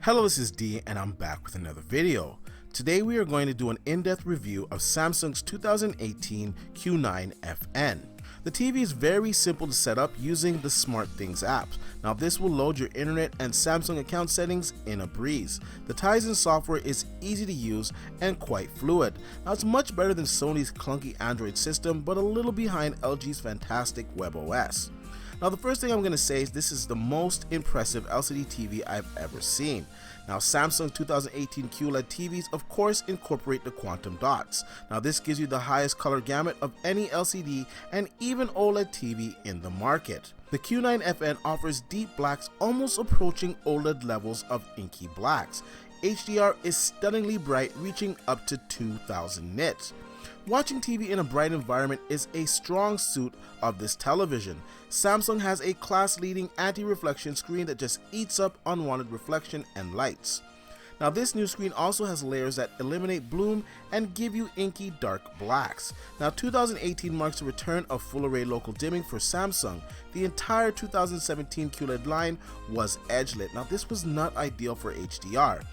Hello, this is D and I'm back with another video. Today we are going to do an in-depth review of Samsung's 2018 Q9FN. The TV is very simple to set up using the SmartThings app. Now this will load your internet and Samsung account settings in a breeze. The Tizen software is easy to use and quite fluid. Now it's much better than Sony's clunky Android system, but a little behind LG's fantastic WebOS. Now the first thing I'm going to say is this is the most impressive LCD TV I've ever seen. Now Samsung 2018 QLED TVs of course incorporate the quantum dots. Now this gives you the highest color gamut of any LCD and even OLED TV in the market. The Q9FN offers deep blacks almost approaching OLED levels of inky blacks. HDR is stunningly bright, reaching up to 2000 nits. Watching TV in a bright environment is a strong suit of this television. Samsung has a class-leading anti-reflection screen that just eats up unwanted reflection and lights. Now this new screen also has layers that eliminate bloom and give you inky dark blacks. Now 2018 marks the return of full array local dimming for Samsung. The entire 2017 QLED line was edge lit. Now this was not ideal for HDR.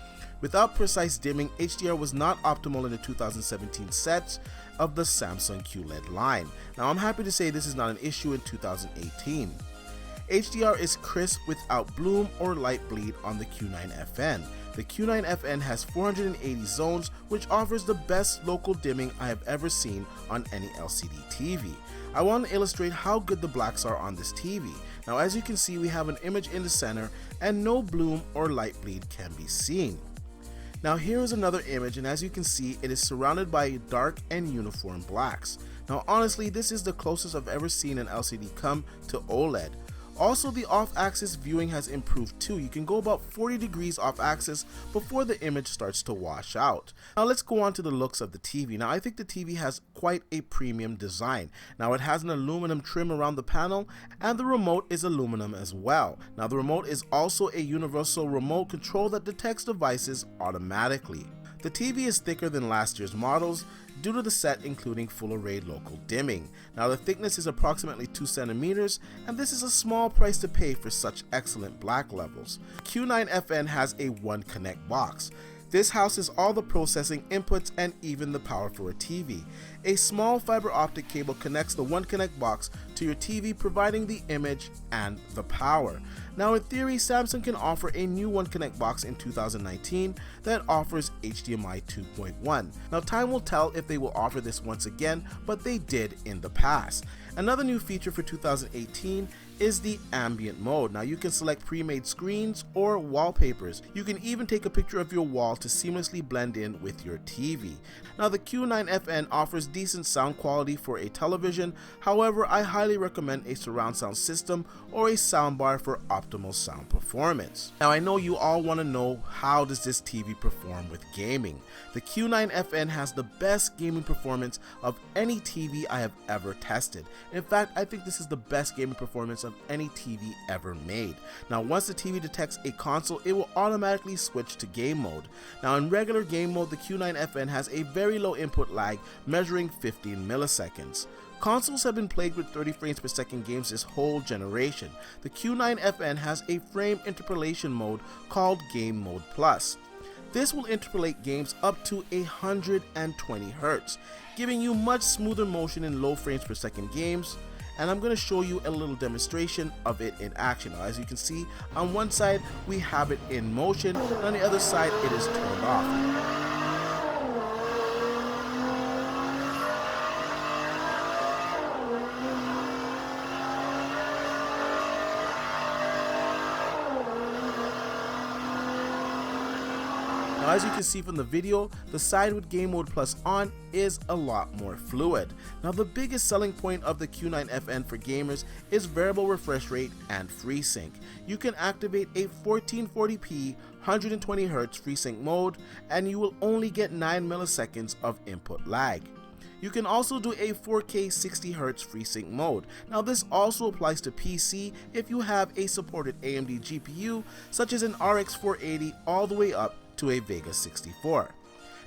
Without precise dimming, HDR was not optimal in the 2017 sets of the Samsung QLED line. Now I'm happy to say this is not an issue in 2018. HDR is crisp without bloom or light bleed on the Q9FN. The Q9FN has 480 zones, which offers the best local dimming I have ever seen on any LCD TV. I want to illustrate how good the blacks are on this TV. Now as you can see, we have an image in the center and no bloom or light bleed can be seen. Now here is another image, and as you can see, it is surrounded by dark and uniform blacks. Now honestly, this is the closest I've ever seen an LCD come to OLED. Also, the off-axis viewing has improved too. You can go about 40 degrees off-axis before the image starts to wash out. Now let's go on to the looks of the TV. Now I think the TV has quite a premium design. Now it has an aluminum trim around the panel and the remote is aluminum as well. Now the remote is also a universal remote control that detects devices automatically. The TV is thicker than last year's models due to the set including full array local dimming. Now the thickness is approximately 2 centimeters, and this is a small price to pay for such excellent black levels. Q9FN has a One Connect box. This houses all the processing inputs and even the power for a TV. A small fiber optic cable connects the One Connect box to your TV, providing the image and the power. Now in theory, Samsung can offer a new One Connect box in 2019 that offers HDMI 2.1. Now time will tell if they will offer this once again, but they did in the past. Another new feature for 2018 is the ambient mode. Now you can select pre-made screens or wallpapers. You can even take a picture of your wall to seamlessly blend in with your TV. Now the Q9FN offers decent sound quality for a television. However, I highly recommend a surround sound system or a soundbar for optimal sound performance. Now I know you all want to know, how does this TV perform with gaming? The Q9FN has the best gaming performance of any TV I have ever tested. In fact, I think this is the best gaming performance of any TV ever made. Now once the TV detects a console, it will automatically switch to game mode. Now in regular game mode, the Q9FN has a very low input lag, measuring 15 milliseconds. Consoles have been plagued with 30 frames per second games this whole generation. The Q9FN has a frame interpolation mode called Game Mode Plus. This will interpolate games up to 120 Hz, giving you much smoother motion in low frames per second games. And I'm going to show you a little demonstration of it in action. Now, as you can see, on one side we have it in motion, and on the other side it is turned off. Now as you can see from the video, the side with Game Mode Plus on is a lot more fluid. Now the biggest selling point of the Q9FN for gamers is variable refresh rate and FreeSync. You can activate a 1440p 120Hz FreeSync mode and you will only get 9 milliseconds of input lag. You can also do a 4K 60Hz FreeSync mode. Now this also applies to PC if you have a supported AMD GPU such as an RX 480 all the way up to a Vega 64.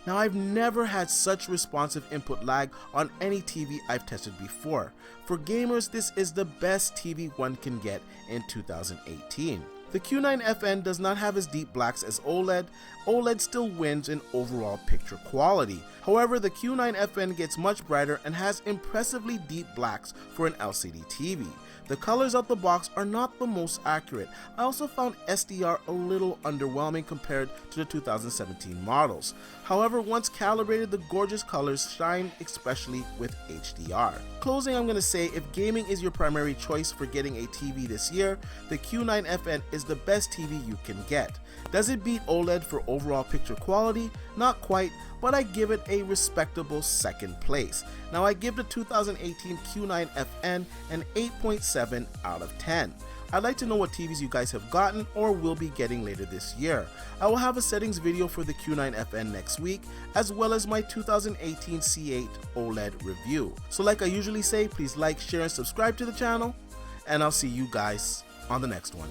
Now I've never had such responsive input lag on any TV I've tested before. For gamers, this is the best TV one can get in 2018. The Q9FN does not have as deep blacks as OLED. OLED still wins in overall picture quality. However, the Q9FN gets much brighter and has impressively deep blacks for an LCD TV. The colors out the box are not the most accurate. I also found SDR a little underwhelming compared to the 2017 models. However, once calibrated, the gorgeous colors shine, especially with HDR. Closing, I'm going to say if gaming is your primary choice for getting a TV this year, the Q9FN is the best TV you can get. Does it beat OLED for overall picture quality? Not quite, but I give it a respectable second place. Now I give the 2018 Q9FN an 8.7 out of 10. I'd like to know what TVs you guys have gotten or will be getting later this year. I will have a settings video for the Q9FN next week, as well as my 2018 C8 OLED review. So like I usually say, please like, share, and subscribe to the channel, and I'll see you guys on the next one.